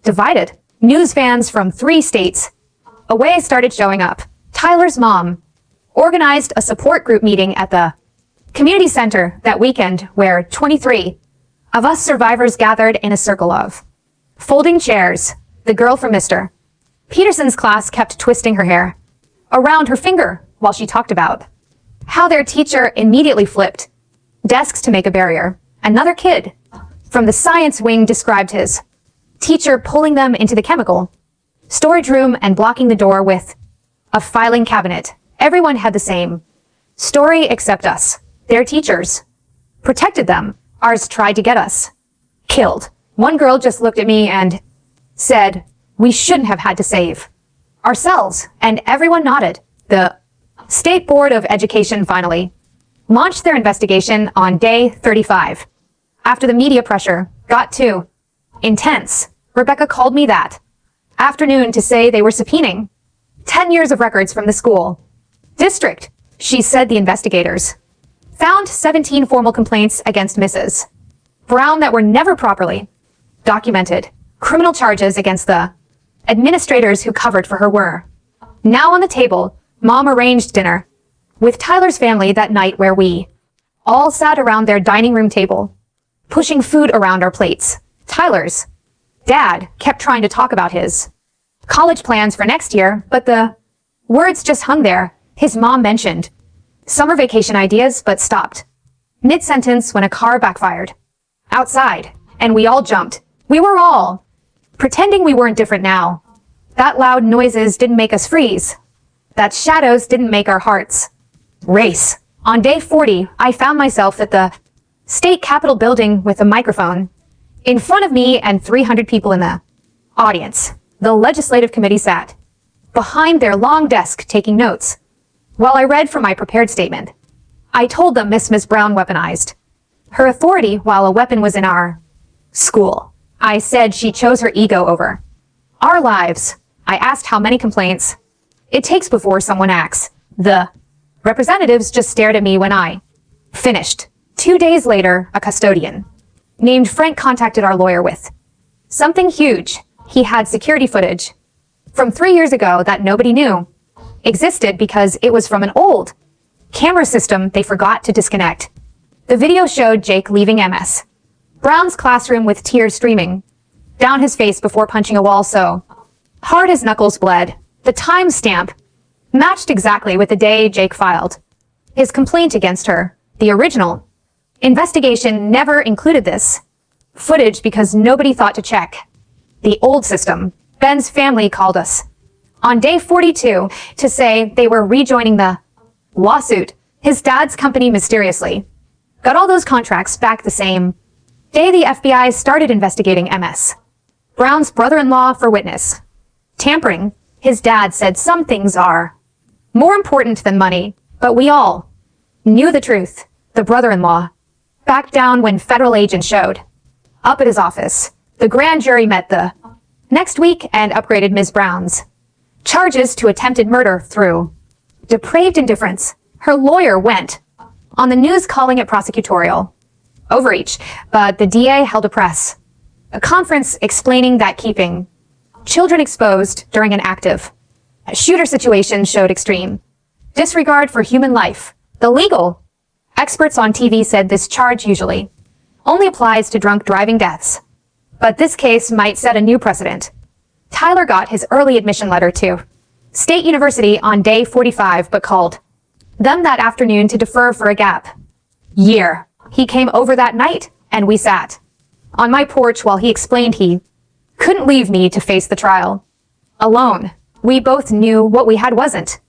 divided. News fans from 3 states away started showing up. Tyler's mom organized a support group meeting at the community center that weekend, where 23 of us survivors gathered in a circle of folding chairs. The girl from Mr. Peterson's class kept twisting her hair around her finger while she talked about how their teacher immediately flipped desks to make a barrier. Another kid from the science wing described his teacher pulling them into the chemical storage room and blocking the door with a filing cabinet. Everyone had the same story except us. Their teachers protected them. Ours tried to get us killed. One girl just looked at me and said, "We shouldn't have had to save ourselves," and everyone nodded. The State Board of Education finally launched their investigation on day 35. After the media pressure got too intense, Rebecca called me that afternoon to say they were subpoenaing 10 years of records from the school district. She said the investigators found 17 formal complaints against Mrs. Brown that were never properly documented. Criminal charges against the administrators who covered for her were now on the table. Mom arranged dinner with Tyler's family that night, where we all sat around their dining room table, pushing food around our plates. Tyler's dad kept trying to talk about his college plans for next year, but the words just hung there. His mom mentioned summer vacation ideas, but stopped mid-sentence when a car backfired outside, and we all jumped. We were all pretending we weren't different now. That loud noises didn't make us freeze. That shadows didn't make our hearts race. On day 40, I found myself at the state capitol building with a microphone in front of me and 300 people in the audience. The legislative committee sat behind their long desk taking notes while I read from my prepared statement. I told them Ms. Brown weaponized her authority while a weapon was in our school. I said she chose her ego over our lives. I asked how many complaints it takes before someone acts. The representatives just stared at me when I finished. 2 days later, a custodian named Frank contacted our lawyer with something huge. He had security footage from 3 years ago that nobody knew existed because it was from an old camera system they forgot to disconnect. The video showed Jake leaving Ms. Brown's classroom with tears streaming down his face before punching a wall so hard his knuckles bled. The timestamp matched exactly with the day Jake filed his complaint against her. The original investigation never included this footage because nobody thought to check the old system. Ben's family called us on day 42 to say they were rejoining the lawsuit. His dad's company mysteriously got all those contracts back the same day the FBI started investigating MS Brown's brother-in-law for witness tampering. His dad said some things are more important than money, but we all knew the truth. The brother-in-law backed down when federal agents showed up at his office. The grand jury met the next week and upgraded Ms. Brown's charges to attempted murder through depraved indifference. Her lawyer went on the news calling it prosecutorial overreach, but the DA held a conference explaining that keeping children exposed during an active shooter situation showed extreme disregard for human life. The legal experts on TV said this charge usually only applies to drunk driving deaths, but this case might set a new precedent. Tyler got his early admission letter to State University on day 45, but called them that afternoon to defer for a gap year. He came over that night, and we sat on my porch while he explained he couldn't leave me to face the trial alone. We both knew what we had wasn't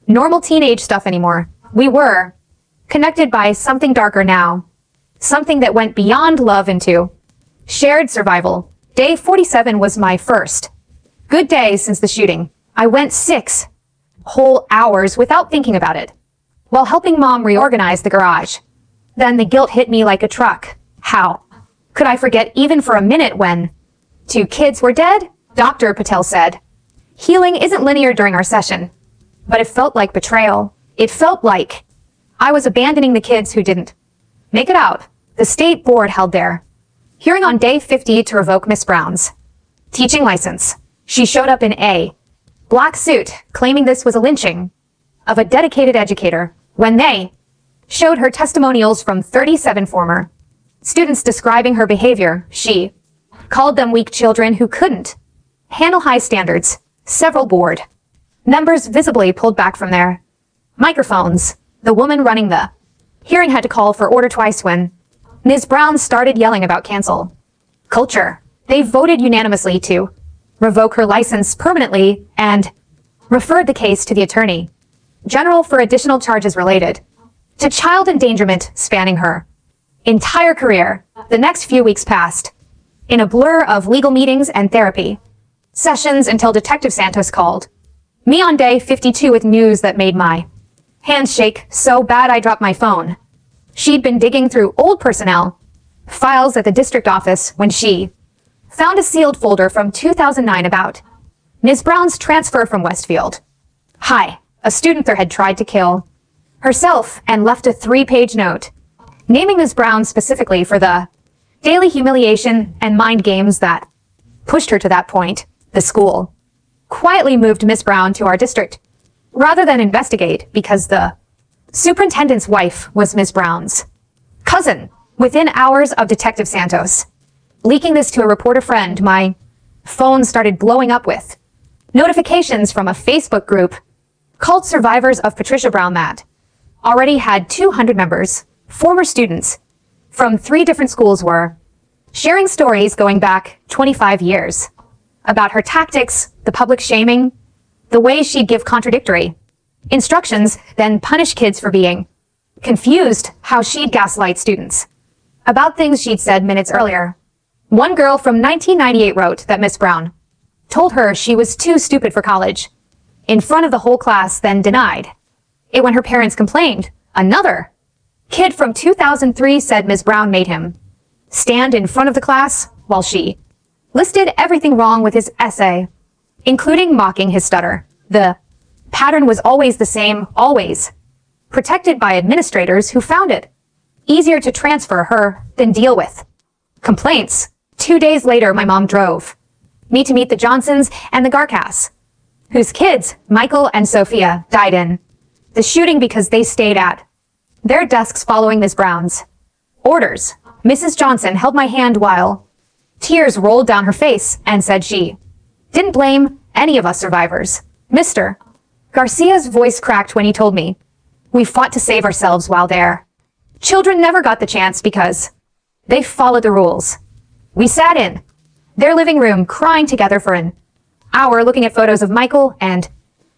normal teenage stuff anymore. We were connected by something darker now, something that went beyond love into shared survival. Day 47 was my first good day since the shooting. I went 6 whole hours without thinking about it, while helping Mom reorganize the garage. Then the guilt hit me like a truck. How could I forget even for a minute when 2 kids were dead? Dr. Patel said, healing isn't linear during our session, but it felt like betrayal. It felt like I was abandoning the kids who didn't make it out. The state board held their hearing on day 50 to revoke Miss Brown's teaching license. She showed up in a black suit, claiming this was a lynching of a dedicated educator. When they showed her testimonials from 37 former students describing her behavior, she called them weak children who couldn't handle high standards. Several board members visibly pulled back from their microphones. The woman running the hearing had to call for order twice when Ms. Brown started yelling about cancel culture. They voted unanimously to revoke her license permanently and referred the case to the Attorney General for additional charges related to child endangerment spanning her entire career. The next few weeks passed in a blur of legal meetings and therapy sessions until Detective Santos called me on day 52 with news that made my hands shake so bad I dropped my phone. She'd been digging through old personnel files at the district office when she found a sealed folder from 2009 about Ms. Brown's transfer from Westfield High. A student there had tried to kill herself and left a 3-page note naming Ms. Brown specifically for the daily humiliation and mind games that pushed her to that point. The school quietly moved Ms. Brown to our district rather than investigate because the superintendent's wife was Ms. Brown's cousin. Within hours of Detective Santos leaking this to a reporter friend, my phone started blowing up with notifications from a Facebook group called Survivors of Patricia Brown that already had 200 members. Former students from 3 different schools were sharing stories going back 25 years about her tactics, the public shaming, the way she'd give contradictory instructions, then punish kids for being confused, how she'd gaslight students about things she'd said minutes earlier. One girl from 1998 wrote that Miss Brown told her she was too stupid for college in front of the whole class, then denied it when her parents complained. Another kid from 2003 said Ms. Brown made him stand in front of the class while she listed everything wrong with his essay, including mocking his stutter. The pattern was always the same, always protected by administrators who found it easier to transfer her than deal with complaints. 2 days later, my mom drove me to meet the Johnsons and the Garkas, whose kids, Michael and Sophia, died in the shooting because they stayed at their desks following Ms. Brown's orders. Mrs. Johnson held my hand while tears rolled down her face and said she didn't blame any of us survivors. Mr. Garcia's voice cracked when he told me we fought to save ourselves while their children never got the chance because they followed the rules. We sat in their living room crying together for an hour, looking at photos of Michael and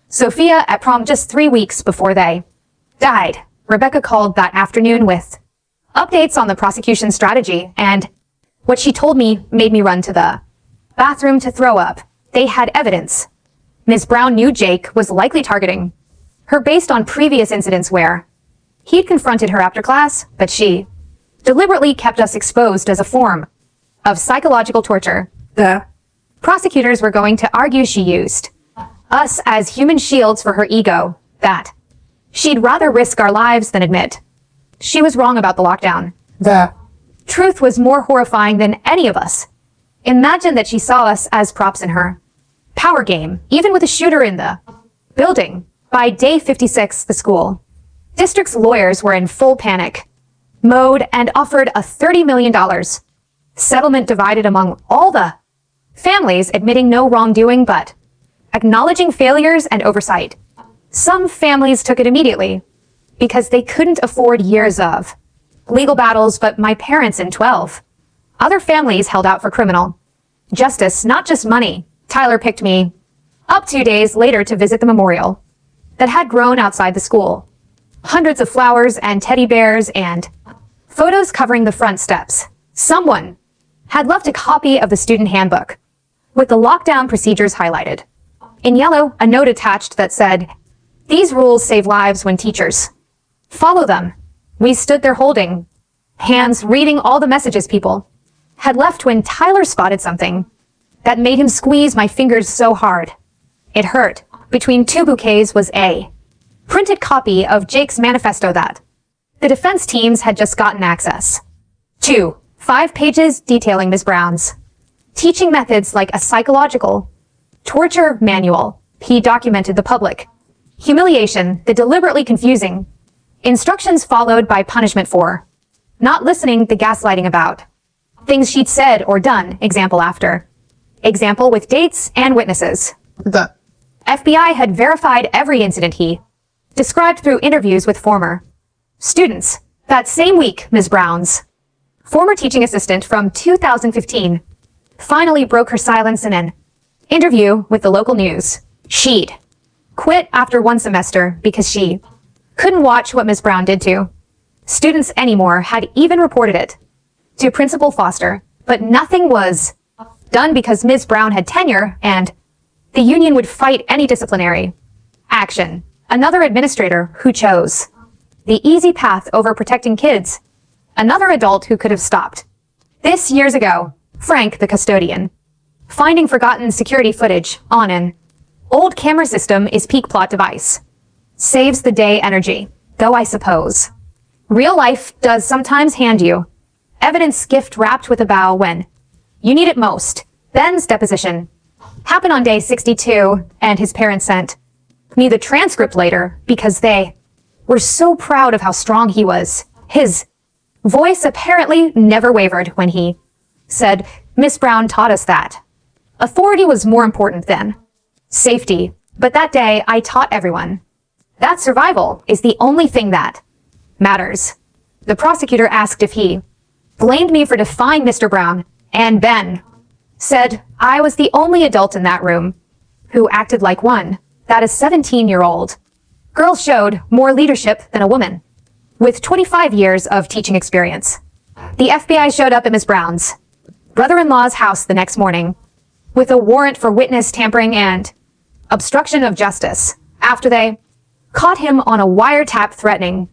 Sophia at prom just 3 weeks before they died. Rebecca called that afternoon with updates on the prosecution strategy, and what she told me made me run to the bathroom to throw up. They had evidence. Ms. Brown knew Jake was likely targeting her based on previous incidents where he'd confronted her after class, but she deliberately kept us exposed as a form of psychological torture. The prosecutors were going to argue she used us as human shields for her ego, that she'd rather risk our lives than admit she was wrong about the lockdown. The truth was more horrifying than any of us. Imagine that she saw us as props in her power game, even with a shooter in the building. By day 56, the school district's lawyers were in full panic mode and offered a $30 million settlement divided among all the families, admitting no wrongdoing but acknowledging failures and oversight. Some families took it immediately because they couldn't afford years of legal battles, but my parents in 12. Other families held out for criminal justice, not just money. Tyler picked me up 2 days later to visit the memorial that had grown outside the school. Hundreds of flowers and teddy bears and photos covering the front steps. Someone had left a copy of the student handbook with the lockdown procedures highlighted. In yellow, a note attached that said, "These rules save lives when teachers follow them." We stood there holding hands, reading all the messages people had left when Tyler spotted something that made him squeeze my fingers so hard it hurt. Between two bouquets was a printed copy of Jake's manifesto that the defense teams had just gotten access to. 5 pages detailing Ms. Brown's teaching methods like a psychological torture manual. He documented the public humiliation, the deliberately confusing instructions followed by punishment for not listening, the gaslighting about things she'd said or done, example after example with dates and witnesses. The FBI had verified every incident he described through interviews with former students. That same week, Ms. Brown's former teaching assistant from 2015 finally broke her silence in an interview with the local news. She'd quit after 1 semester because she couldn't watch what Ms. Brown did to students anymore, had even reported it to Principal Foster, but nothing was done because Ms. Brown had tenure and the union would fight any disciplinary action. Another administrator who chose the easy path over protecting kids. Another adult who could have stopped this years ago. Frank, the custodian, finding forgotten security footage on an old camera system is peak plot device. Saves the day energy, though I suppose real life does sometimes hand you evidence gift wrapped with a bow when you need it most. Ben's deposition happened on day 62, and his parents sent me the transcript later because they were so proud of how strong he was. His voice apparently never wavered when he said, "Miss Brown taught us that authority was more important than safety." But that day, I taught everyone that survival is the only thing that matters. The prosecutor asked if he blamed me for defying Mr. Brown, and Ben said I was the only adult in that room who acted like one. That a 17-year-old girl showed more leadership than a woman with 25 years of teaching experience. The FBI showed up at Ms. Brown's brother-in-law's house the next morning with a warrant for witness tampering and obstruction of justice after they caught him on a wiretap threatening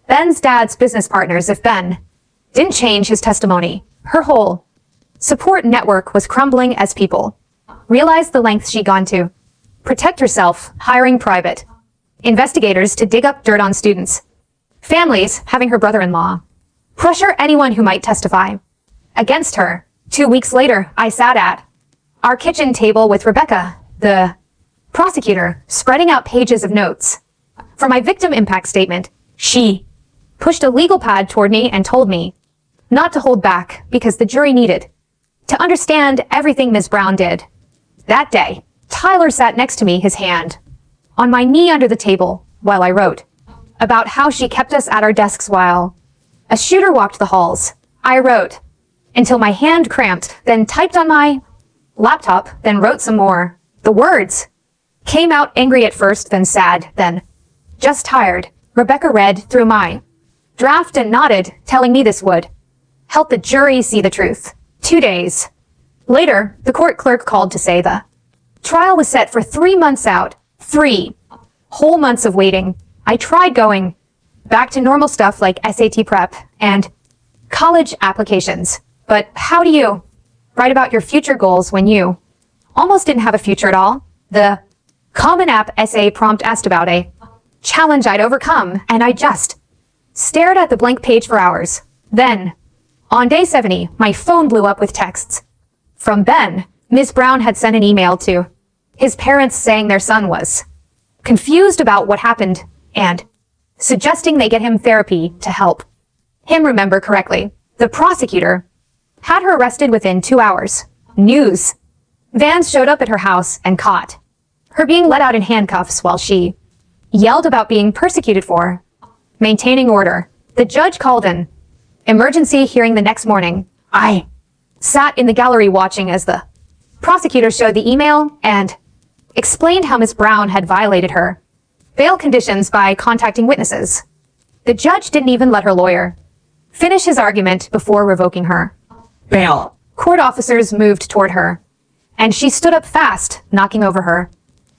Ben's dad's business partners if Ben didn't change his testimony. Her whole support network was crumbling as people realized the lengths she'd gone to protect herself, hiring private investigators to dig up dirt on students, families, having her brother-in-law pressure anyone who might testify against her. 2 weeks later, I sat at our kitchen table with Rebecca, the prosecutor, spreading out pages of notes. For my victim impact statement, she pushed a legal pad toward me and told me not to hold back because the jury needed to understand everything Ms. Brown did. That day, Tyler sat next to me, his hand on my knee under the table while I wrote about how she kept us at our desks while a shooter walked the halls. I wrote until my hand cramped, then typed on my laptop, then wrote some more. The words came out angry at first, then sad, then just tired. Rebecca read through my draft and nodded, telling me this would help the jury see the truth. 2 days later, the court clerk called to say the trial was set for 3 months out. 3 whole months of waiting. I tried going back to normal stuff like SAT prep and college applications. But how do you write about your future goals when you almost didn't have a future at all? The Common App essay prompt asked about a challenge I'd overcome, and I just stared at the blank page for hours. Then, on day 70, my phone blew up with texts from Ben. Ms. Brown had sent an email to his parents saying their son was confused about what happened and suggesting they get him therapy to help him remember correctly. The prosecutor had her arrested within 2 hours. News vans showed up at her house and caught her being let out in handcuffs while she yelled about being persecuted for maintaining order. The judge called an emergency hearing the next morning. I sat in the gallery watching as the prosecutor showed the email and explained how Ms. Brown had violated her bail conditions by contacting witnesses. The judge didn't even let her lawyer finish his argument before revoking her bail. Court officers moved toward her, and she stood up fast, knocking over her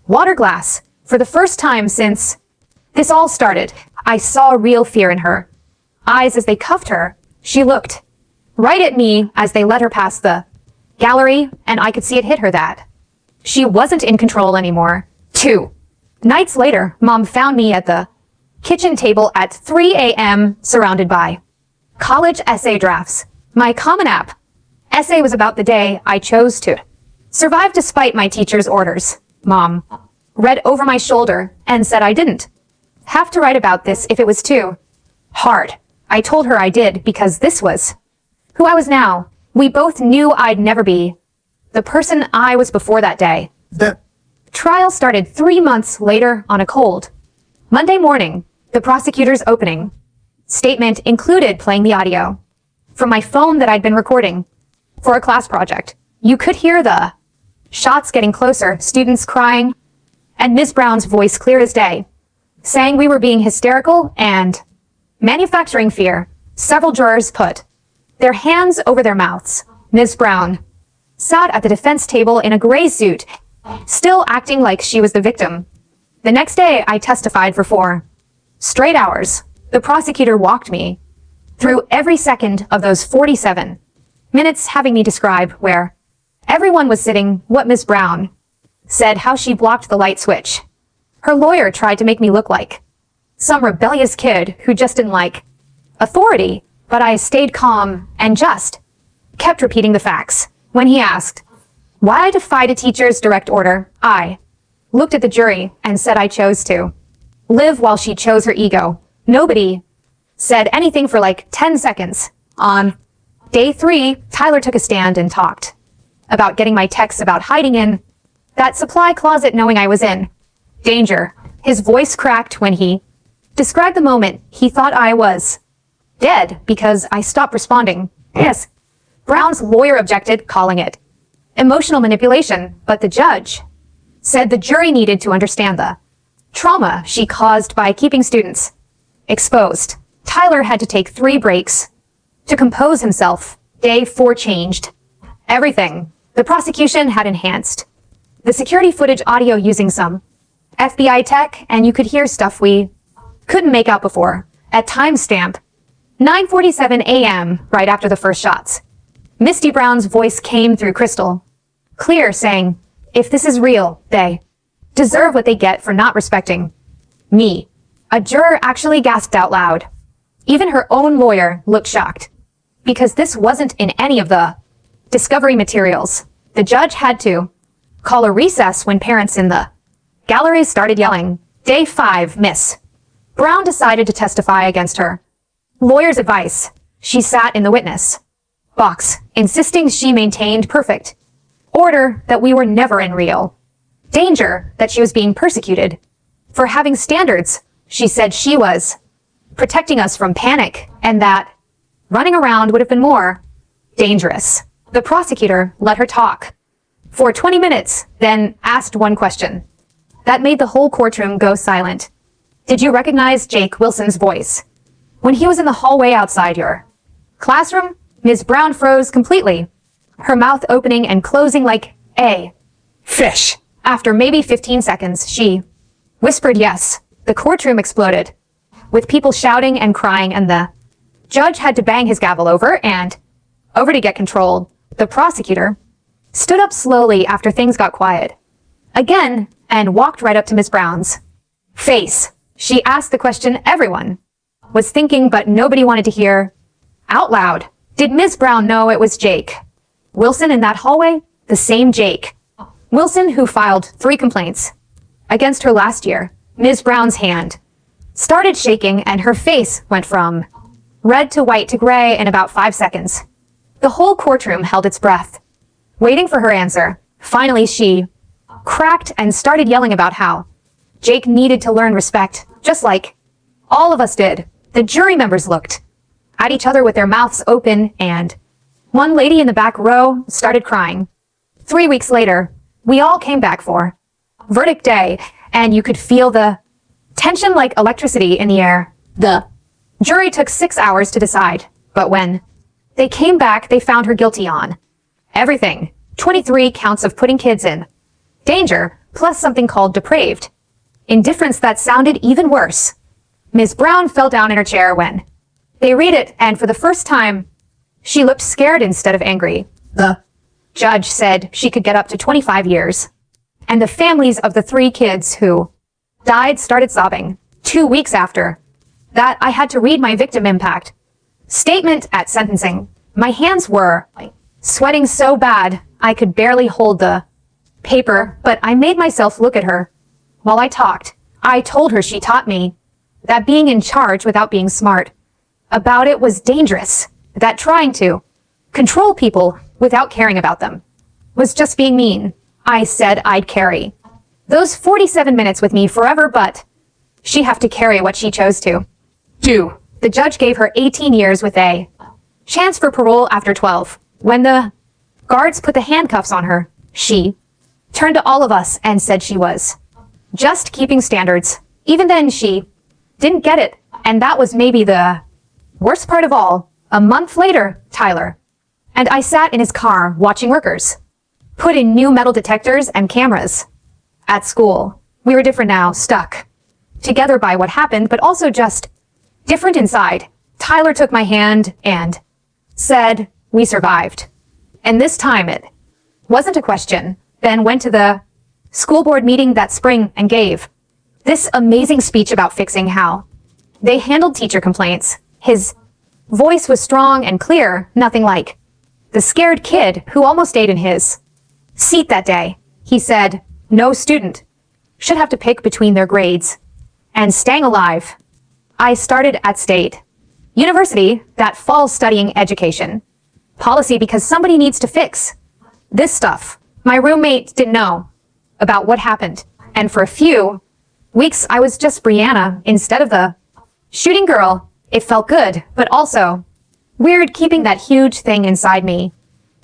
water glass. For the first time since this all started, I saw real fear in her eyes as they cuffed her. She looked right at me as they let her pass the gallery, and I could see it hit her that she wasn't in control anymore. 2 nights later, Mom found me at the kitchen table at 3 a.m. surrounded by college essay drafts. My Common App essay was about the day I chose to survive despite my teacher's orders. Mom read over my shoulder and said I didn't have to write about this if it was too hard. I told her I did because this was who I was now. We both knew I'd never be the person I was before that day. The trial started 3 months later on a cold Monday morning. The prosecutor's opening statement included playing the audio from my phone that I'd been recording for a class project. You could hear the shots getting closer, students crying, and Ms. Brown's voice clear as day, saying we were being hysterical and manufacturing fear. Several jurors put their hands over their mouths. Ms. Brown sat at the defense table in a gray suit, still acting like she was the victim. The next day, I testified for 4 straight hours. The prosecutor walked me through every second of those 47 minutes, having me describe where everyone was sitting, what Ms. Brown said, how she blocked the light switch. Her lawyer tried to make me look like some rebellious kid who just didn't like authority, but I stayed calm and just kept repeating the facts. When he asked why I defied a teacher's direct order, I looked at the jury and said I chose to live while she chose her ego. Nobody said anything for like 10 seconds. On day 3, Tyler took a stand and talked about getting my texts about hiding in that supply closet knowing I was in danger. His voice cracked when he described the moment he thought I was dead because I stopped responding. Yes, Brown's lawyer objected, calling it emotional manipulation, but the judge said the jury needed to understand the trauma she caused by keeping students exposed. Tyler had to take 3 breaks to compose himself. Day 4 changed everything. The prosecution had enhanced the security footage audio using some FBI tech, and you could hear stuff we couldn't make out before. At timestamp 9:47 a.m., right after the first shots, Misty Brown's voice came through crystal clear, saying, if this is real, they deserve what they get for not respecting me. A juror actually gasped out loud. Even her own lawyer looked shocked, because this wasn't in any of the discovery materials. The judge had to call a recess when parents in the gallery started yelling. Day 5, Miss Brown decided to testify against her lawyer's advice. She sat in the witness box, insisting she maintained perfect order, that we were never in real danger, that she was being persecuted for having standards. She said she was protecting us from panic and that running around would have been more dangerous. The prosecutor let her talk for 20 minutes, then asked one question that made the whole courtroom go silent. Did you recognize Jake Wilson's voice when he was in the hallway outside your classroom? Ms. Brown froze completely, her mouth opening and closing like a fish. After maybe 15 seconds, she whispered yes. The courtroom exploded, with people shouting and crying, and the judge had to bang his gavel over to get control. The prosecutor stood up slowly after things got quiet again and walked right up to Miss Brown's face. She asked the question everyone was thinking, but nobody wanted to hear out loud. Did Miss Brown know it was Jake Wilson in that hallway? The same Jake Wilson who filed 3 complaints against her last year. Ms. Brown's hand started shaking and her face went from red to white to gray in about 5 seconds. The whole courtroom held its breath, waiting for her answer. Finally, she cracked and started yelling about how Jake needed to learn respect, just like all of us did. The jury members looked at each other with their mouths open, and one lady in the back row started crying. 3 weeks later, we all came back for verdict day, and you could feel the tension like electricity in the air. The jury took 6 hours to decide, but when they came back, they found her guilty on everything. 23 counts of putting kids in danger, plus something called depraved indifference that sounded even worse. Ms. Brown fell down in her chair when they read it, and for the first time, she looked scared instead of angry. The judge said she could get up to 25 years, and the families of the 3 kids who died started sobbing. 2 weeks after that, I had to read my victim impact statement at sentencing. My hands were sweating so bad I could barely hold the paper, but I made myself look at her while I talked. I told her she taught me that being in charge without being smart about it was dangerous, that trying to control people without caring about them was just being mean. I said I'd carry those 47 minutes with me forever, but she'd have to carry what she chose to do. The judge gave her 18 years with a chance for parole after 12. When the guards put the handcuffs on her, she turned to all of us and said she was just keeping standards. Even then, she didn't get it, and that was maybe the worst part of all. A month later, Tyler and I sat in his car watching workers put in new metal detectors and cameras at school. We were different now, stuck together by what happened, but also just different inside. Tyler took my hand and said, "We survived." And this time it wasn't a question. Ben went to the school board meeting that spring and gave this amazing speech about fixing how they handled teacher complaints. His voice was strong and clear, nothing like the scared kid who almost stayed in his seat that day. He said, no student should have to pick between their grades and staying alive. I started at State University that fall studying education policy because somebody needs to fix this stuff. My roommate didn't know about what happened, and for a few weeks I was just Brianna instead of the shooting girl. It felt good, but also weird keeping that huge thing inside me.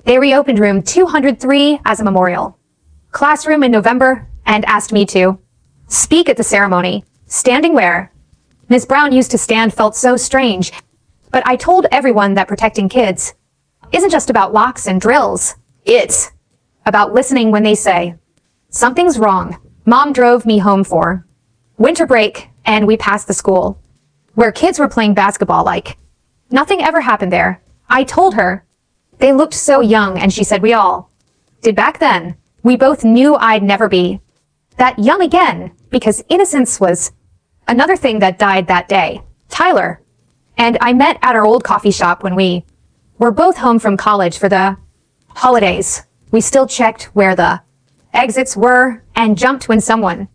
They reopened room 203 as a memorial classroom in November and asked me to speak at the ceremony. Standing where Ms. Brown used to stand felt so strange, but I told everyone that protecting kids isn't just about locks and drills. It's about listening when they say, something's wrong. Mom drove me home for winter break, and we passed the school where kids were playing basketball like nothing ever happened there. I told her they looked so young, and she said we all did back then. We both knew I'd never be that young again, because innocence was another thing that died that day. Tyler and I met at our old coffee shop when we were both home from college for the holidays. We still checked where the exits were and jumped when someone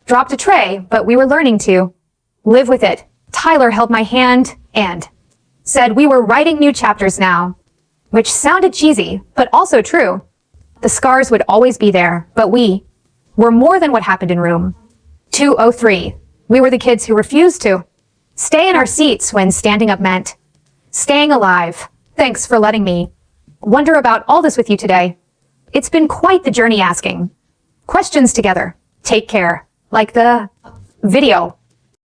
dropped a tray, but we were learning to live with it. Tyler held my hand and said we were writing new chapters now, which sounded cheesy, but also true. The scars would always be there, but we were more than what happened in room 203. We were the kids who refused to stay in our seats when standing up meant staying alive. Thanks for letting me wonder about all this with you today. It's been quite the journey asking questions together. Take care. Like the video.